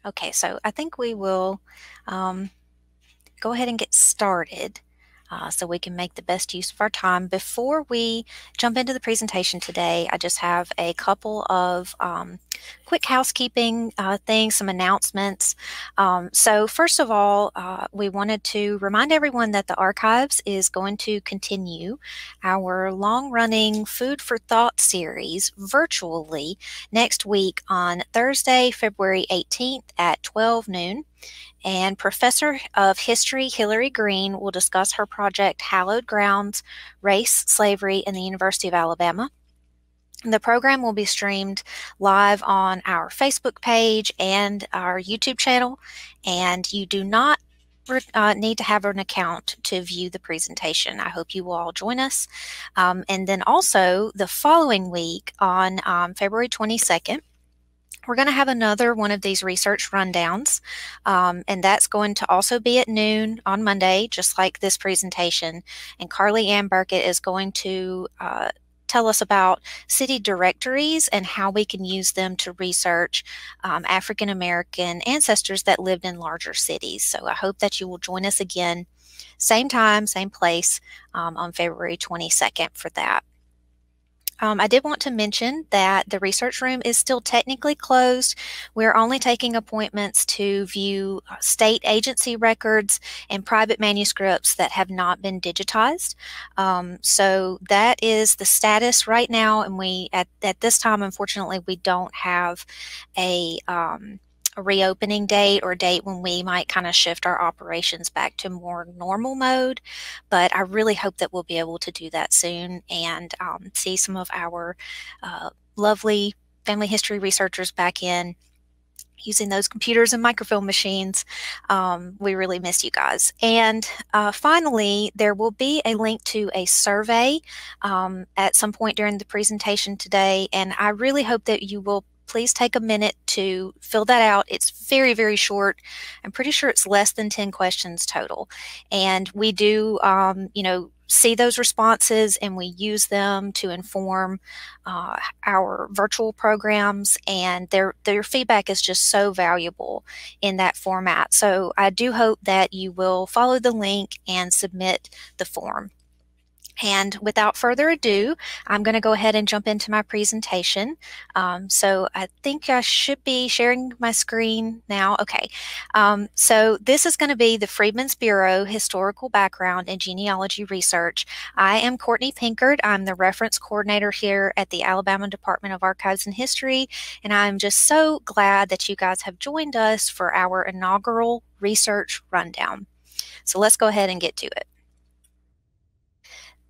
Okay, so I think we will go ahead and get started so we can make the best use of our time. Before we jump into the presentation today, I just have a couple of quick housekeeping things, some announcements. So first of all, we wanted to remind everyone that the Archives is going to continue our long-running Food for Thought series virtually next week on Thursday, February 18th at 12 noon. And Professor of History Hillary Green will discuss her project Hallowed Grounds, Race, Slavery, in the University of Alabama. The program will be streamed live on our Facebook page and our YouTube channel, and you do not need to have an account to view the presentation. I hope you will all join us. And then also the following week on February 22nd, we're going to have another one of these research rundowns, and that's going to also be at noon on Monday, just like this presentation. And Carly Ann Burkett is going to tell us about city directories and how we can use them to research African American ancestors that lived in larger cities. So I hope that you will join us again, same time, same place, on February 22nd for that. I did want to mention that the research room is still technically closed. We're only taking appointments to view state agency records and private manuscripts that have not been digitized. So that is the status right now, and we at this time, unfortunately, we don't have a reopening date or date when we might kind of shift our operations back to more normal mode. But I really hope that we'll be able to do that soon and see some of our lovely family history researchers back in using those computers and microfilm machines. We really miss you guys. And finally, there will be a link to a survey at some point during the presentation today, and I really hope that you will please take a minute to fill that out. It's very, very short. I'm pretty sure it's less than 10 questions total. And we do, see those responses, and we use them to inform our virtual programs, and their feedback is just so valuable in that format. So I do hope that you will follow the link and submit the form. And without further ado, I'm going to go ahead and jump into my presentation. So I think I should be sharing my screen now. Okay, so this is going to be the Freedmen's Bureau Historical Background and Genealogy Research. I am Courtney Pinkard. I'm the reference coordinator here at the Alabama Department of Archives and History, and I'm just so glad that you guys have joined us for our inaugural research rundown. So let's go ahead and get to it.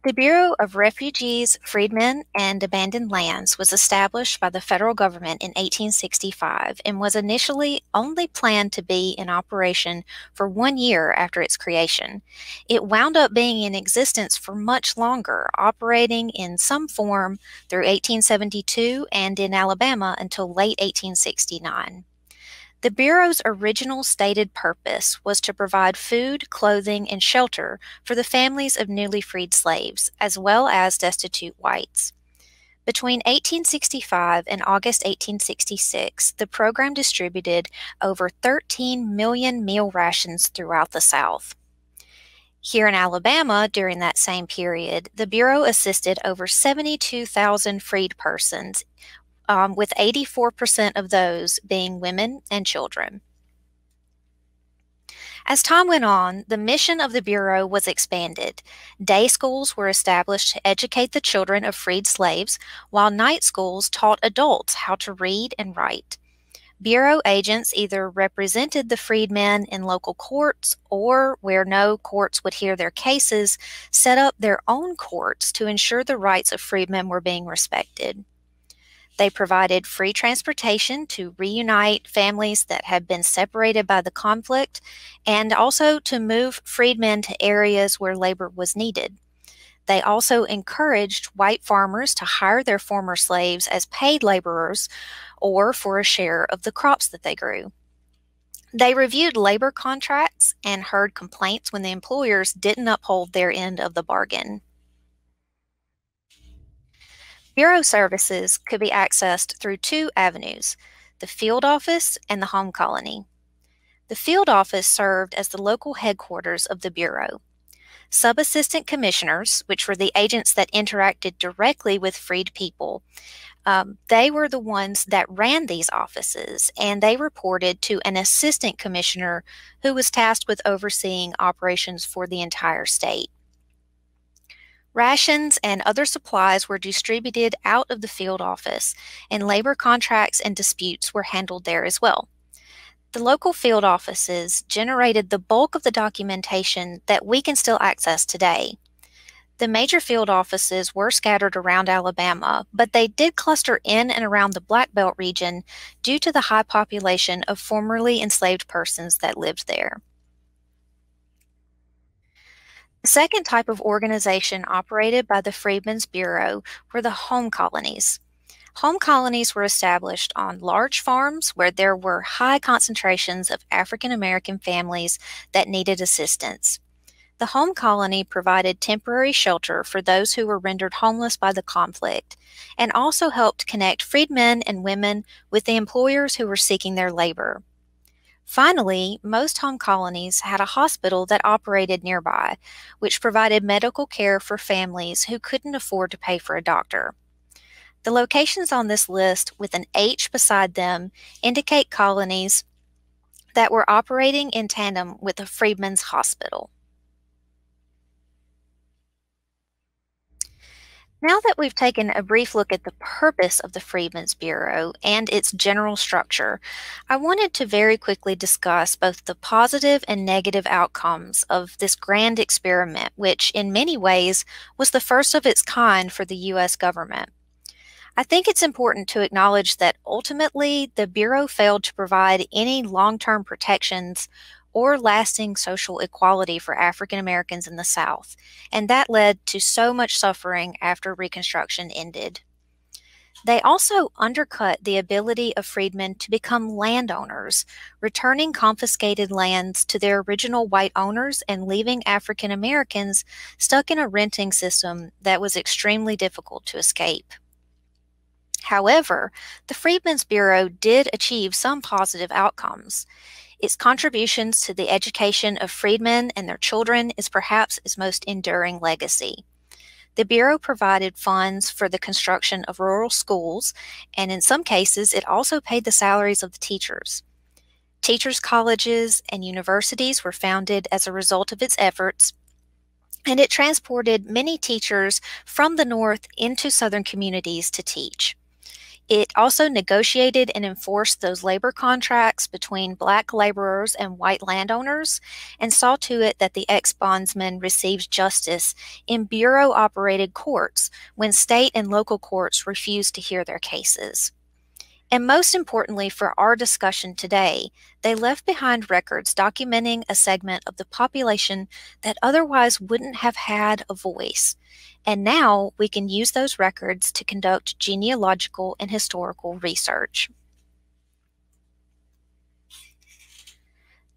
The Bureau of Refugees, Freedmen, and Abandoned Lands was established by the federal government in 1865 and was initially only planned to be in operation for 1 year after its creation. It wound up being in existence for much longer, operating in some form through 1872 and in Alabama until late 1869. The Bureau's original stated purpose was to provide food, clothing, and shelter for the families of newly freed slaves, as well as destitute whites. Between 1865 and August 1866, the program distributed over 13 million meal rations throughout the South. Here in Alabama, during that same period, the Bureau assisted over 72,000 freed persons, with 84% of those being women and children. As time went on, the mission of the Bureau was expanded. Day schools were established to educate the children of freed slaves, while night schools taught adults how to read and write. Bureau agents either represented the freedmen in local courts or, where no courts would hear their cases, set up their own courts to ensure the rights of freedmen were being respected. They provided free transportation to reunite families that had been separated by the conflict, and also to move freedmen to areas where labor was needed. They also encouraged white farmers to hire their former slaves as paid laborers or for a share of the crops that they grew. They reviewed labor contracts and heard complaints when the employers didn't uphold their end of the bargain. Bureau services could be accessed through two avenues: the field office, and the home colony. The field office served as the local headquarters of the Bureau. Sub-assistant commissioners, which were the agents that interacted directly with freed people, they were the ones that ran these offices, and they reported to an assistant commissioner who was tasked with overseeing operations for the entire state. Rations and other supplies were distributed out of the field office, and labor contracts and disputes were handled there as well. The local field offices generated the bulk of the documentation that we can still access today. The major field offices were scattered around Alabama, but they did cluster in and around the Black Belt region due to the high population of formerly enslaved persons that lived there. The second type of organization operated by the Freedmen's Bureau were the home colonies. Home colonies were established on large farms where there were high concentrations of African American families that needed assistance. The home colony provided temporary shelter for those who were rendered homeless by the conflict, and also helped connect freedmen and women with the employers who were seeking their labor. Finally, most home colonies had a hospital that operated nearby, which provided medical care for families who couldn't afford to pay for a doctor. The locations on this list with an H beside them indicate colonies that were operating in tandem with the Freedmen's Hospital. Now that we've taken a brief look at the purpose of the Freedmen's Bureau and its general structure, I wanted to very quickly discuss both the positive and negative outcomes of this grand experiment, which in many ways was the first of its kind for the U.S. government. I think it's important to acknowledge that ultimately the Bureau failed to provide any long-term protections or lasting social equality for African Americans in the South, and that led to so much suffering after Reconstruction ended. They also undercut the ability of freedmen to become landowners, returning confiscated lands to their original white owners and leaving African Americans stuck in a renting system that was extremely difficult to escape. However, the Freedmen's Bureau did achieve some positive outcomes. Its contributions to the education of freedmen and their children is perhaps its most enduring legacy. The Bureau provided funds for the construction of rural schools, and in some cases, it also paid the salaries of the teachers. Teachers' colleges and universities were founded as a result of its efforts, and it transported many teachers from the North into Southern communities to teach. It also negotiated and enforced those labor contracts between Black laborers and white landowners, and saw to it that the ex-bondsmen received justice in Bureau-operated courts when state and local courts refused to hear their cases. And most importantly for our discussion today, they left behind records documenting a segment of the population that otherwise wouldn't have had a voice. And now we can use those records to conduct genealogical and historical research.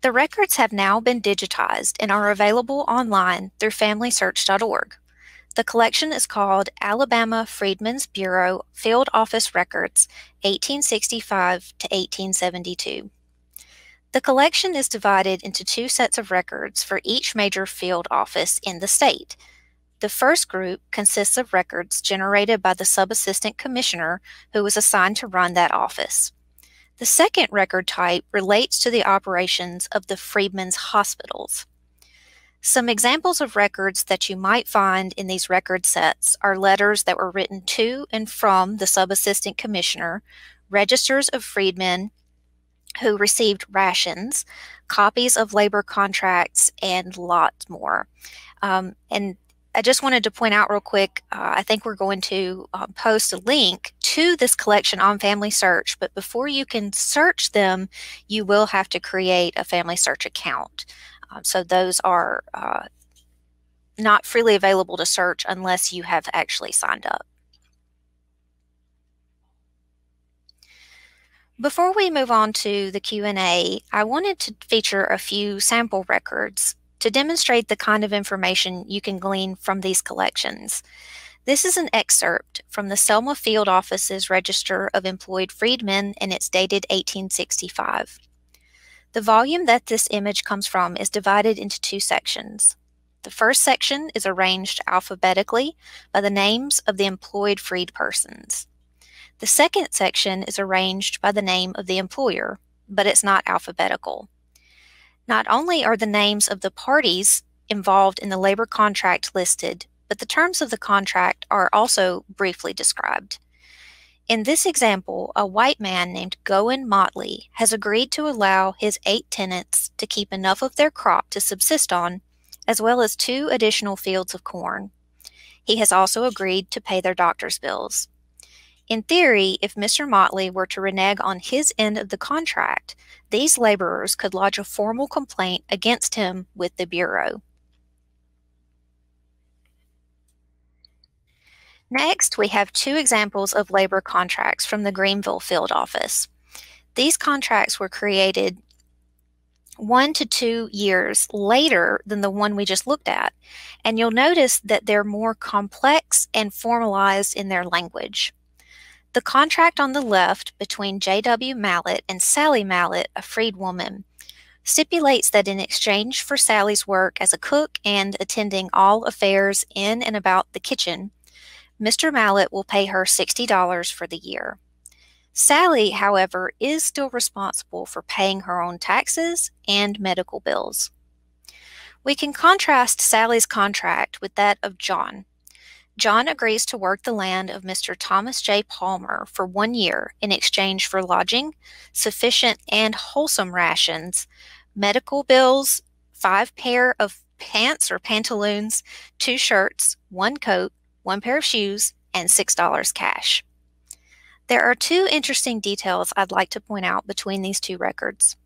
The records have now been digitized and are available online through FamilySearch.org. The collection is called Alabama Freedmen's Bureau Field Office Records, 1865 to 1872. The collection is divided into two sets of records for each major field office in the state. The first group consists of records generated by the sub-assistant commissioner who was assigned to run that office. The second record type relates to the operations of the freedmen's hospitals. Some examples of records that you might find in these record sets are letters that were written to and from the sub-assistant commissioner, registers of freedmen who received rations, copies of labor contracts, and lots more. And I just wanted to point out real quick, I think we're going to post a link to this collection on Family Search, but before you can search them, you will have to create a Family Search account. So those are not freely available to search unless you have actually signed up. Before we move on to the Q&A, I wanted to feature a few sample records to demonstrate the kind of information you can glean from these collections. This is an excerpt from the Selma Field Office's Register of Employed Freedmen, and it's dated 1865. The volume that this image comes from is divided into two sections. The first section is arranged alphabetically by the names of the employed freed persons. The second section is arranged by the name of the employer, but it's not alphabetical. Not only are the names of the parties involved in the labor contract listed, but the terms of the contract are also briefly described. In this example, a white man named Gowan Motley has agreed to allow his 8 tenants to keep enough of their crop to subsist on, as well as 2 additional fields of corn. He has also agreed to pay their doctor's bills. In theory, if Mr. Motley were to renege on his end of the contract, these laborers could lodge a formal complaint against him with the Bureau. Next, we have 2 examples of labor contracts from the Greenville field office. These contracts were created 1 to 2 years later than the one we just looked at, and you'll notice that they're more complex and formalized in their language. The contract on the left between J.W. Mallett and Sally Mallett, a freed woman, stipulates that in exchange for Sally's work as a cook and attending all affairs in and about the kitchen, Mr. Mallett will pay her $60 for the year. Sally, however, is still responsible for paying her own taxes and medical bills. We can contrast Sally's contract with that of John. John agrees to work the land of Mr. Thomas J. Palmer for 1 year in exchange for lodging, sufficient and wholesome rations, medical bills, 5 pair of pants or pantaloons, 2 shirts, 1 coat, 1 pair of shoes, and $6 cash. There are 2 interesting details I'd like to point out between these 2 records.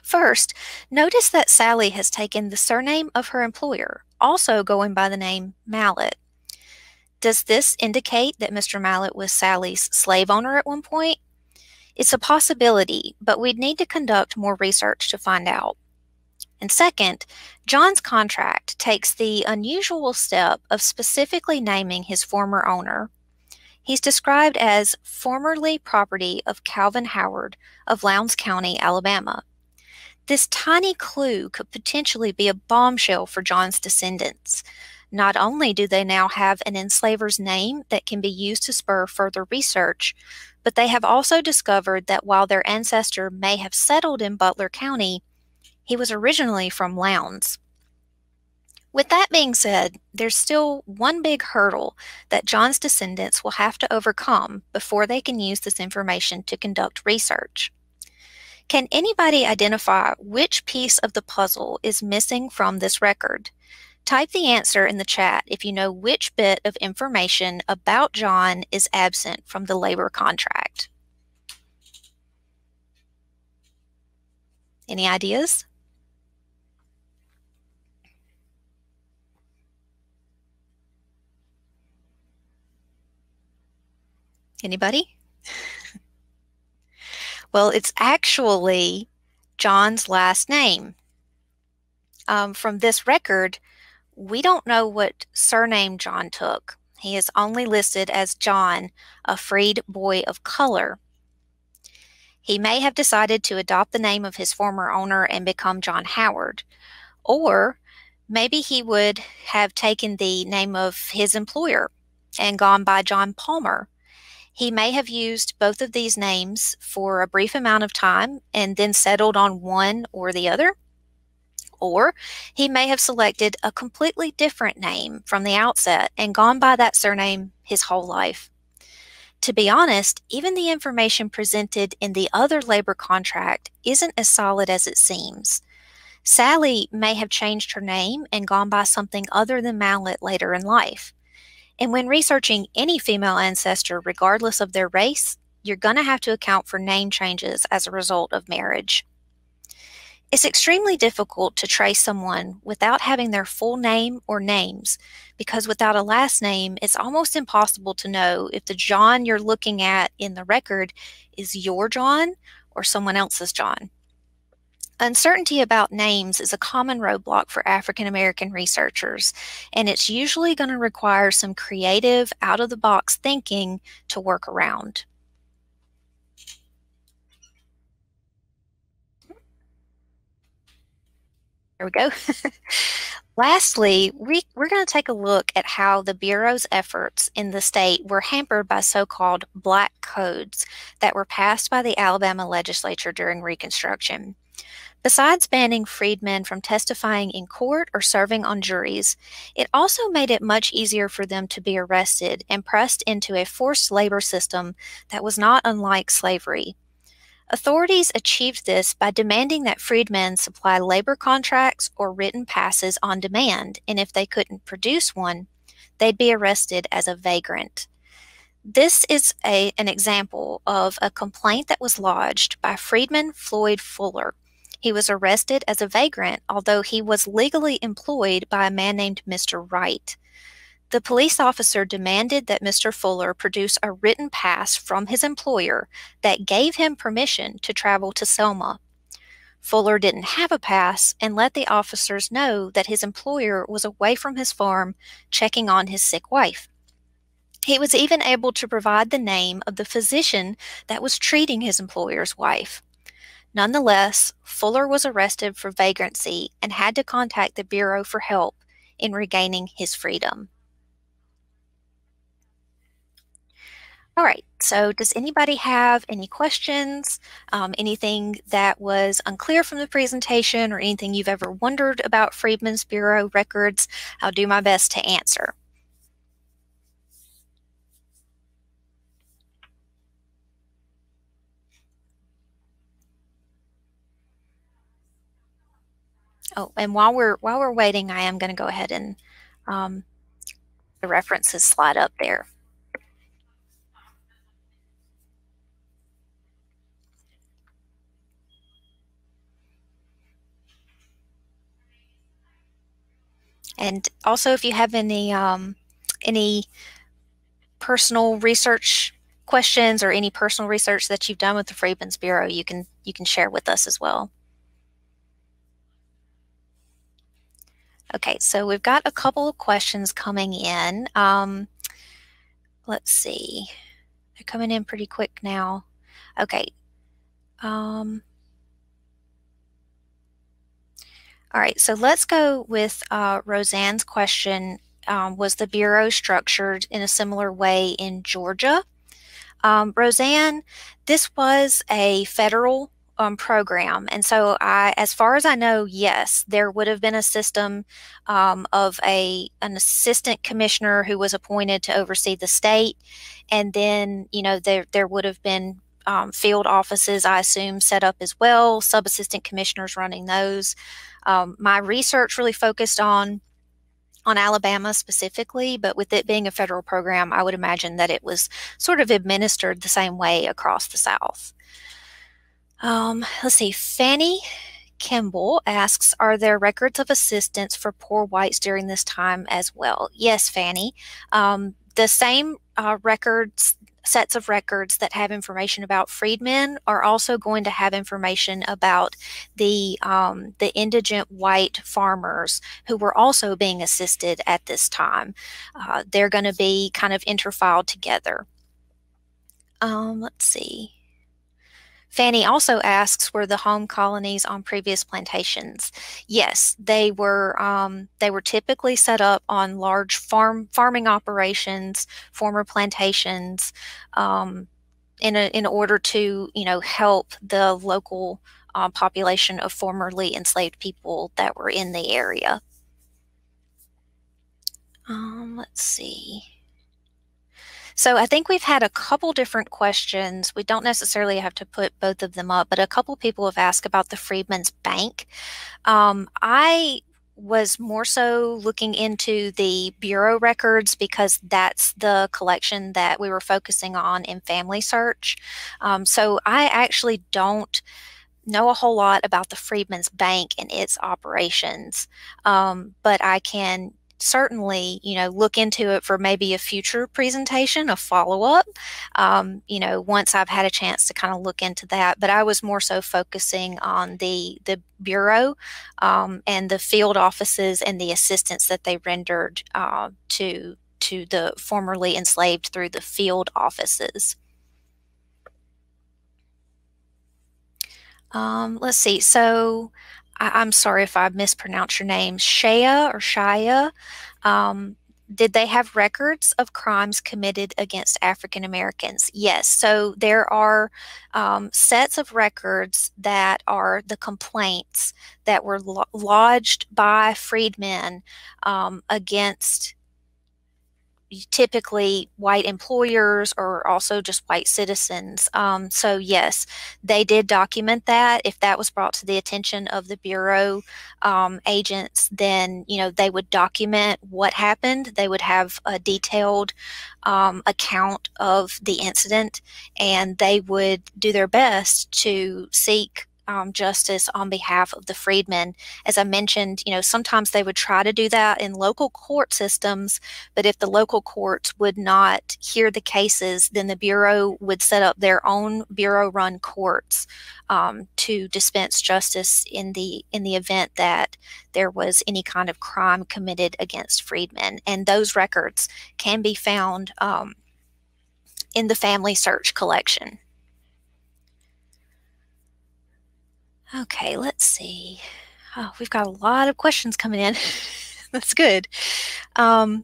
First, notice that Sally has taken the surname of her employer, also going by the name Mallett. Does this indicate that Mr. Mallett was Sally's slave owner at one point? It's a possibility, but we'd need to conduct more research to find out. And second, John's contract takes the unusual step of specifically naming his former owner. He's described as formerly property of Calvin Howard of Lowndes County, Alabama. This tiny clue could potentially be a bombshell for John's descendants. Not only do they now have an enslaver's name that can be used to spur further research, but they have also discovered that while their ancestor may have settled in Butler County, he was originally from Lowndes. With that being said, there's still one big hurdle that John's descendants will have to overcome before they can use this information to conduct research. Can anybody identify which piece of the puzzle is missing from this record? Type the answer in the chat if you know which bit of information about John is absent from the labor contract. Any ideas? Anybody? Well, it's actually John's last name. From this record, we don't know what surname John took. He is only listed as John, a freed boy of color. He may have decided to adopt the name of his former owner and become John Howard, or maybe he would have taken the name of his employer and gone by John Palmer. He may have used both of these names for a brief amount of time and then settled on one or the other. Or he may have selected a completely different name from the outset and gone by that surname his whole life. To be honest, even the information presented in the other labor contract isn't as solid as it seems. Sally may have changed her name and gone by something other than Mallett later in life. And when researching any female ancestor, regardless of their race, you're going to have to account for name changes as a result of marriage. It's extremely difficult to trace someone without having their full name or names, because without a last name, it's almost impossible to know if the John you're looking at in the record is your John or someone else's John. Uncertainty about names is a common roadblock for African American researchers, and it's usually going to require some creative, out-of-the-box thinking to work around. There we go. Lastly, we're going to take a look at how the Bureau's efforts in the state were hampered by so-called black codes that were passed by the Alabama legislature during Reconstruction. Besides banning freedmen from testifying in court or serving on juries, it also made it much easier for them to be arrested and pressed into a forced labor system that was not unlike slavery. Authorities achieved this by demanding that freedmen supply labor contracts or written passes on demand, and if they couldn't produce one, they'd be arrested as a vagrant. This is an example of a complaint that was lodged by Freedman Floyd Fuller. He was arrested as a vagrant, although he was legally employed by a man named Mr. Wright. The police officer demanded that Mr. Fuller produce a written pass from his employer that gave him permission to travel to Selma. Fuller didn't have a pass and let the officers know that his employer was away from his farm checking on his sick wife. He was even able to provide the name of the physician that was treating his employer's wife. Nonetheless, Fuller was arrested for vagrancy and had to contact the Bureau for help in regaining his freedom. All right, so does anybody have any questions, anything that was unclear from the presentation, or anything you've ever wondered about Freedmen's Bureau records? I'll do my best to answer. Oh, and while we're waiting, I am going to go ahead and the references slide up there. And also, if you have any personal research questions or any personal research that you've done with the Freedmen's Bureau, you can share with us as well. Okay, so we've got a couple of questions coming in. Let's see. They're coming in pretty quick now. Okay. All right, so let's go with Roseanne's question. Was the Bureau structured in a similar way in Georgia? Roseanne, this was a federal program, and so as far as I know, yes, there would have been a system of an assistant commissioner who was appointed to oversee the state, and then there would have been field offices, I assume, set up as well, sub-assistant commissioners running those. My research really focused on Alabama specifically, but with it being a federal program, I would imagine that it was sort of administered the same way across the South. Let's see, Fanny Kimball asks, are there records of assistance for poor whites during this time as well? Yes, Fanny. The same sets of records that have information about freedmen are also going to have information about the indigent white farmers who were also being assisted at this time. They're going to be kind of interfiled together. Let's see. Fanny also asks, were the home colonies on previous plantations? Yes, they were typically set up on large farming operations, former plantations, in order to help the local population of formerly enslaved people that were in the area. Let's see. So I think we've had a couple different questions. We don't necessarily have to put both of them up, but a couple people have asked about the Freedmen's Bank. I was more so looking into the Bureau records because that's the collection that we were focusing on in Family Search. So I actually don't know a whole lot about the Freedmen's Bank and its operations, but I can certainly, look into it for maybe a future presentation, a follow-up, once I've had a chance to kind of look into that. But I was more so focusing on the Bureau and the field offices and the assistance that they rendered to the formerly enslaved through the field offices. Let's see. So I'm sorry if I mispronounced your name. Shaya or Shaya. Did they have records of crimes committed against African Americans? Yes. So there are sets of records that are the complaints that were lodged by freedmen against typically white employers or also just white citizens. So yes, they did document that. If that was brought to the attention of the Bureau agents, then, they would document what happened. They would have a detailed account of the incident, and they would do their best to seek justice on behalf of the freedmen. As I mentioned, sometimes they would try to do that in local court systems, but if the local courts would not hear the cases, then the Bureau would set up their own Bureau-run courts to dispense justice in the event that there was any kind of crime committed against freedmen. And those records can be found in the Family Search collection. Okay, let's see. Oh, we've got a lot of questions coming in. That's good. All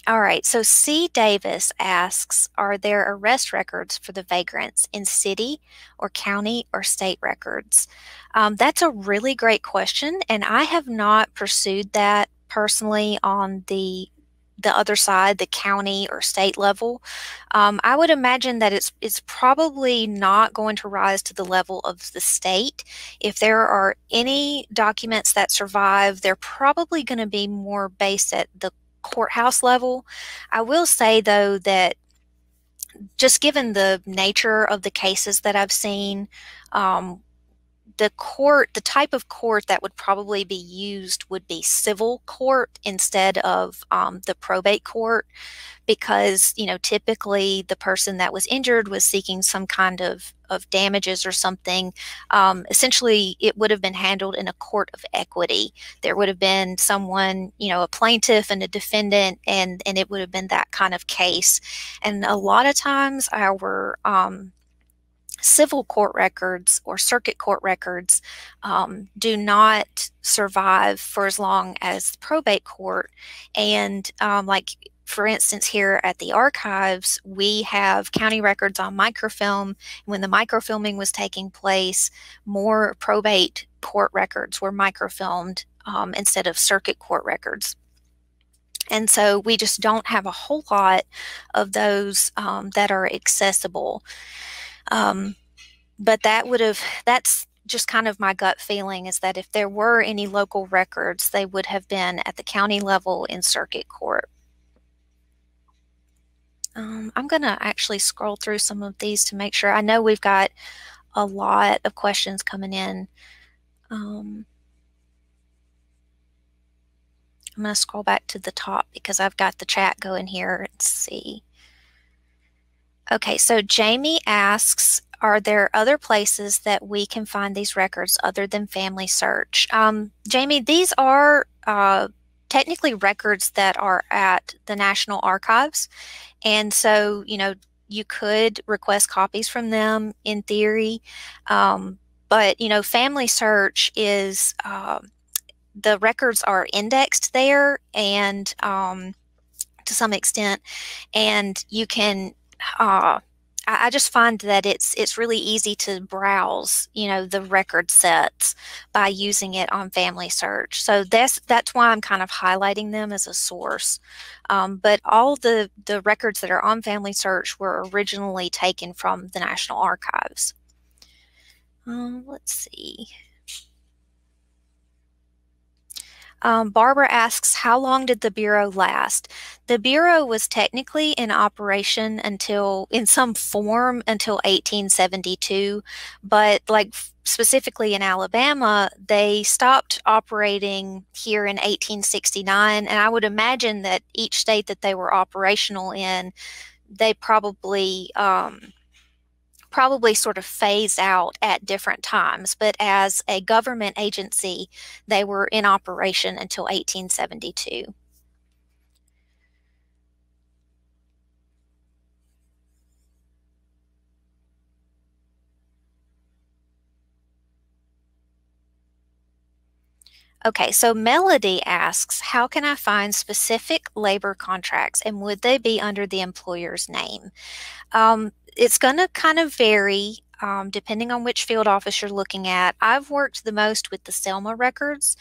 right, so C. Davis asks, are there arrest records for the vagrants in city or county or state records? That's a really great question, and I have not pursued that personally on the other side, the county or state level. I would imagine that it's probably not going to rise to the level of the state. If there are any documents that survive, they're probably going to be more based at the courthouse level. I will say, though, that just given the nature of the cases that I've seen, the type of court that would probably be used would be civil court instead of the probate court, because, typically the person that was injured was seeking some kind of damages or something. Essentially, it would have been handled in a court of equity. There would have been someone, a plaintiff and a defendant, and it would have been that kind of case. And a lot of times our civil court records or circuit court records do not survive for as long as the probate court. And like, for instance, here at the archives, we have county records on microfilm. When the microfilming was taking place, more probate court records were microfilmed instead of circuit court records. And so we just don't have a whole lot of those that are accessible. But that's just kind of my gut feeling, is that if there were any local records, they would have been at the county level in circuit court. I'm going to actually scroll through some of these to make sure. I know we've got a lot of questions coming in. I'm going to scroll back to the top because I've got the chat going here. Let's see. Okay, so Jamie asks, are there other places that we can find these records other than Family Search? Jamie, these are technically records that are at the National Archives. And so, you could request copies from them in theory. But, Family Search is, the records are indexed there, and to some extent, and you can, I just find that it's really easy to browse, the record sets by using it on Family Search. So that's why I'm kind of highlighting them as a source. But all the records that are on Family Search were originally taken from the National Archives. Let's see. Barbara asks, how long did the Bureau last? The Bureau was technically in operation until, in some form, until 1872, but like specifically in Alabama, they stopped operating here in 1869, and I would imagine that each state that they were operational in, they probably sort of phased out at different times, but as a government agency, they were in operation until 1872. Okay, so Melody asks, how can I find specific labor contracts and would they be under the employer's name? It's going to kind of vary depending on which field office you're looking at. I've worked the most with the Selma records,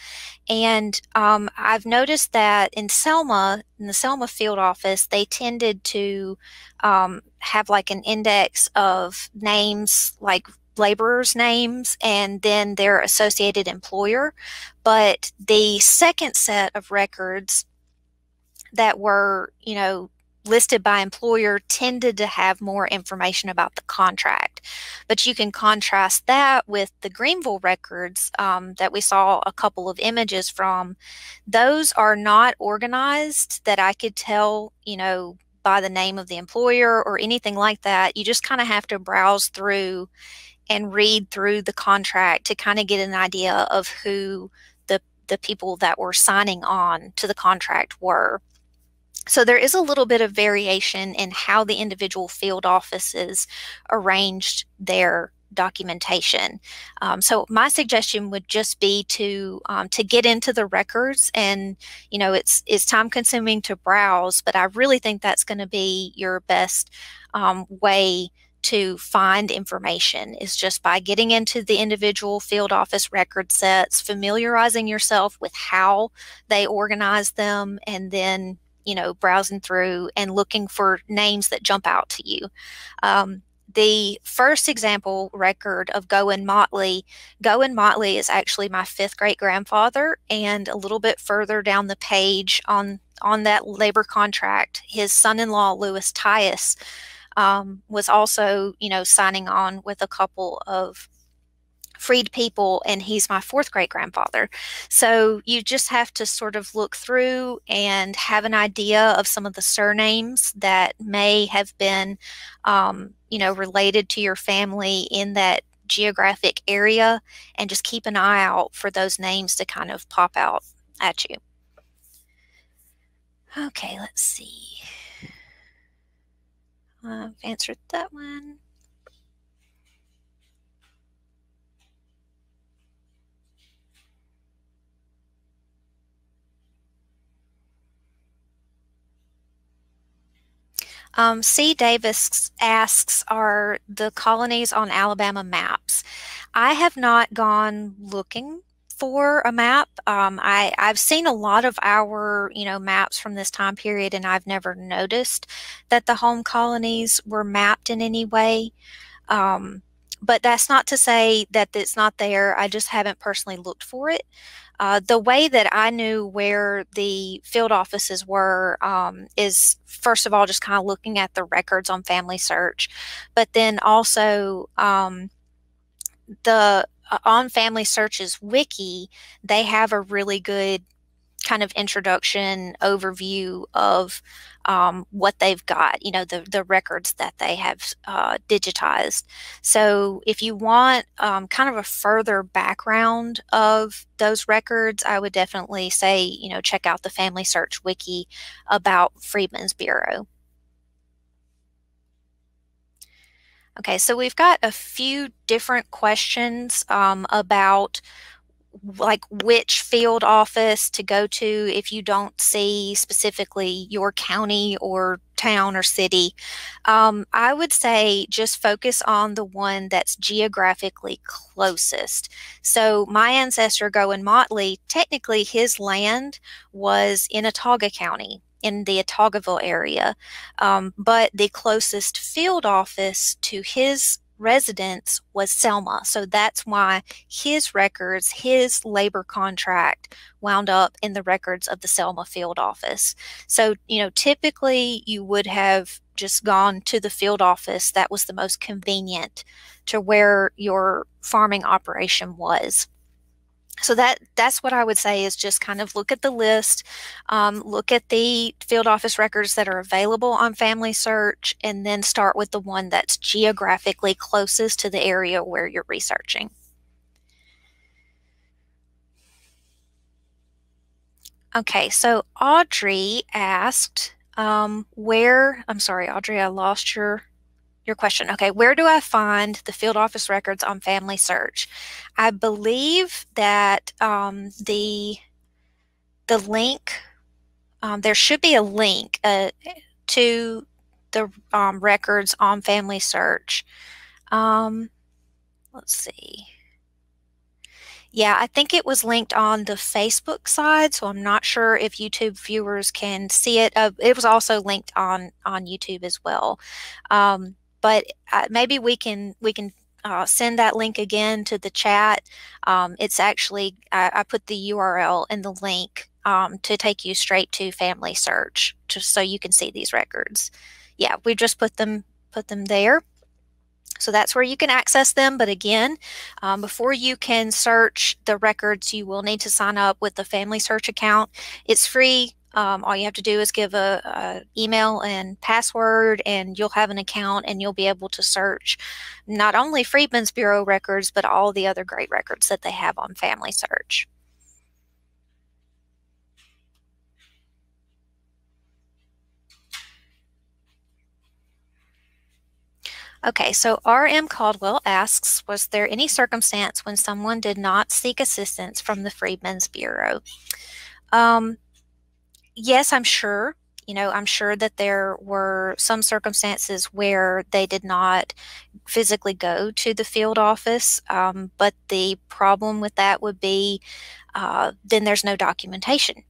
and I've noticed that in the Selma field office, they tended to have like an index of names, like laborers' names, and then their associated employer. But the second set of records that were, listed by employer tended to have more information about the contract. But you can contrast that with the Greenville records that we saw a couple of images from. Those are not organized that I could tell, by the name of the employer or anything like that. You just kind of have to browse through and read through the contract to kind of get an idea of who the people that were signing on to the contract were. So there is a little bit of variation in how the individual field offices arranged their documentation. So my suggestion would just be to get into the records, and it's time consuming to browse, but I really think that's going to be your best way to find information, is just by getting into the individual field office record sets, familiarizing yourself with how they organize them, and then browsing through and looking for names that jump out to you. The first example record of Goen Motley is actually my fifth great grandfather, and a little bit further down the page on that labor contract, his son-in-law Louis Tyus was also signing on with a couple of freed people, and he's my fourth great grandfather. So you just have to sort of look through and have an idea of some of the surnames that may have been, related to your family in that geographic area, and just keep an eye out for those names to kind of pop out at you. Okay, let's see. I've answered that one. C. Davis asks, are the colonies on Alabama maps? I have not gone looking for a map. I've seen a lot of our, maps from this time period, and I've never noticed that the home colonies were mapped in any way. But that's not to say that it's not there. I just haven't personally looked for it. The way that I knew where the field offices were is, first of all, just kind of looking at the records on Family Search, but then also on Family Search's wiki, they have a really good kind of introduction overview of what they've got, the records that they have digitized. So if you want kind of a further background of those records, I would definitely say, check out the Family Search wiki about Freedman's Bureau. Okay, so we've got a few different questions about like which field office to go to if you don't see specifically your county or town or city. I would say just focus on the one that's geographically closest. So my ancestor, Goen Motley, technically his land was in Autauga County, in the Autaugaville area, but the closest field office to his residence was Selma. So that's why his records, his labor contract wound up in the records of the Selma field office. So, typically you would have just gone to the field office that was the most convenient to where your farming operation was. So that's what I would say, is just kind of look at the list, look at the field office records that are available on Family Search, and then start with the one that's geographically closest to the area where you're researching. Okay, so Audrey asked, I'm sorry, Audrey, I lost your question. Okay, where do I find the field office records on Family Search? I believe that the link, there should be a link to the records on Family Search. Let's see. Yeah, I think it was linked on the Facebook side, so I'm not sure if YouTube viewers can see it. It was also linked on YouTube as well. But maybe we can send that link again to the chat. It's actually, I put the URL in the link to take you straight to Family Search, just so you can see these records. Yeah, we just put them there. So that's where you can access them. But again, before you can search the records, you will need to sign up with the Family Search account. It's free. All you have to do is give a email and password, and you'll have an account, and you'll be able to search not only Freedmen's Bureau records, but all the other great records that they have on Family Search. Okay, so R.M. Caldwell asks, was there any circumstance when someone did not seek assistance from the Freedmen's Bureau? Yes, I'm sure. I'm sure that there were some circumstances where they did not physically go to the field office, but the problem with that would be then there's no documentation.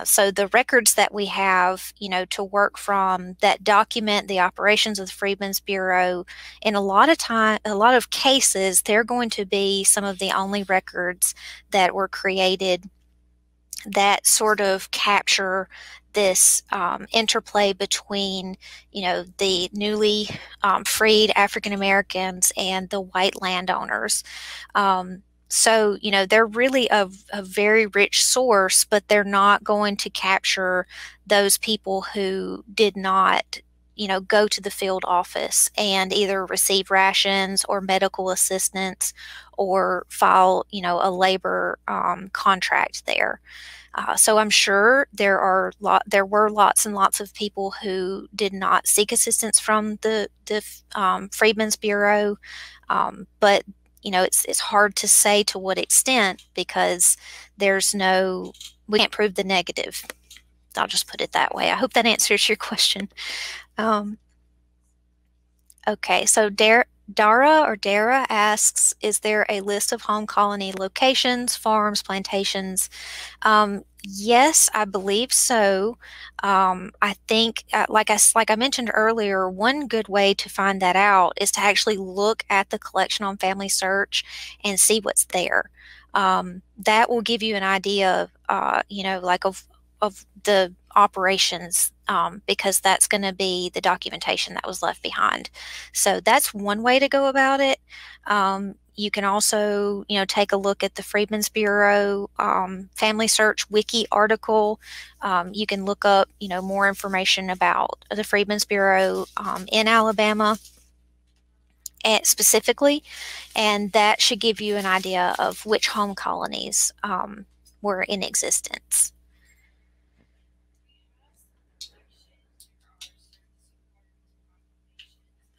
So the records that we have, to work from that document the operations of the Freedmen's Bureau, in a lot of cases, they're going to be some of the only records that were created that sort of capture this interplay between, the newly freed African Americans and the white landowners. So, they're really a very rich source, but they're not going to capture those people who did not, go to the field office and either receive rations or medical assistance or file, a labor contract there. So I'm sure there were lots and lots of people who did not seek assistance from the Freedmen's Bureau, but it's hard to say to what extent, because we can't prove the negative. I'll just put it that way. I hope that answers your question. Okay, so Dara asks, is there a list of home colony locations, farms, plantations? Yes, I believe so. I think, like I mentioned earlier, one good way to find that out is to actually look at the collection on Family Search and see what's there. That will give you an idea of the operations, because that's going to be the documentation that was left behind. So that's one way to go about it. You can also, take a look at the Freedmen's Bureau Family Search Wiki article. You can look up, more information about the Freedmen's Bureau in Alabama specifically, and that should give you an idea of which home colonies were in existence.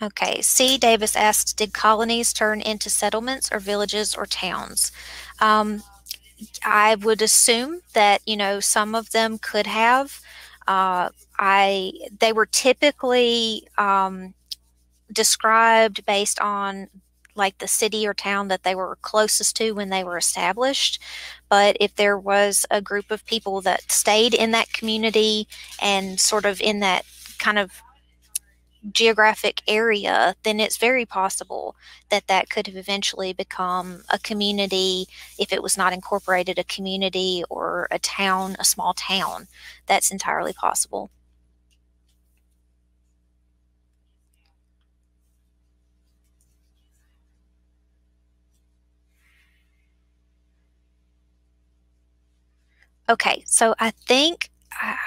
Okay, C. Davis asks, did colonies turn into settlements or villages or towns? I would assume that, some of them could have. They were typically described based on like the city or town that they were closest to when they were established. But if there was a group of people that stayed in that community and sort of in that kind of geographic area, then it's very possible that that could have eventually become a community. If it was not incorporated, a community or a town, a small town. That's entirely possible. Okay, so I think,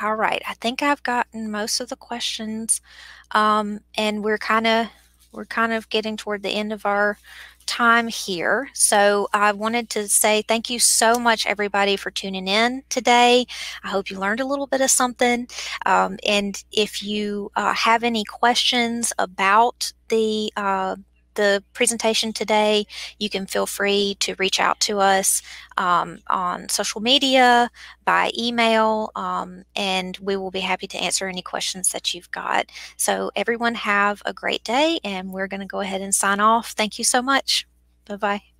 all right, I think I've gotten most of the questions, and we're kind of getting toward the end of our time here. So I wanted to say thank you so much, everybody, for tuning in today. I hope you learned a little bit of something. And if you have any questions about the presentation today, you can feel free to reach out to us on social media, by email, and we will be happy to answer any questions that you've got. So everyone have a great day, and we're going to go ahead and sign off. Thank you so much. Bye-bye.